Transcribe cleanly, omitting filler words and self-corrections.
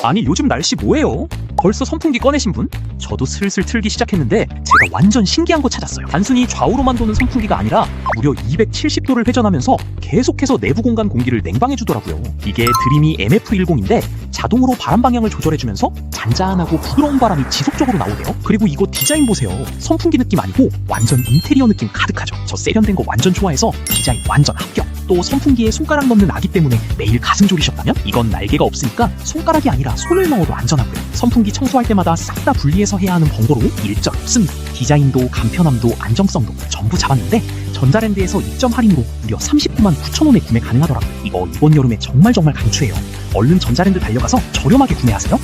아니 요즘 날씨 뭐예요? 벌써 선풍기 꺼내신 분? 저도 슬슬 틀기 시작했는데 제가 완전 신기한 거 찾았어요. 단순히 좌우로만 도는 선풍기가 아니라 무려 270도를 회전하면서 계속해서 내부 공간 공기를 냉방해주더라고요. 이게 드림이 MF10인데 자동으로 바람 방향을 조절해주면서 잔잔하고 부드러운 바람이 지속적으로 나오대요. 그리고 이거 디자인 보세요. 선풍기 느낌 아니고 완전 인테리어 느낌 가득하죠. 저 세련된 거 완전 좋아해서 디자인 완전 합격. 또 선풍기에 손가락 넣는 아기 때문에 매일 가슴 졸이셨다면 이건 날개가 없으니까 손가락이 아니라 손을 넣어도 안전하고요. 선풍기 청소할 때마다 싹 다 분리해서 해야 하는 번거로움 일절 없습니다. 디자인도 간편함도 안정성도 전부 잡았는데 전자랜드에서 2점 할인으로 무려 39만 9천원에 구매 가능하더라고요. 이거 이번 여름에 정말 강추해요. 얼른 전자랜드 달려가서 저렴하게 구매하세요.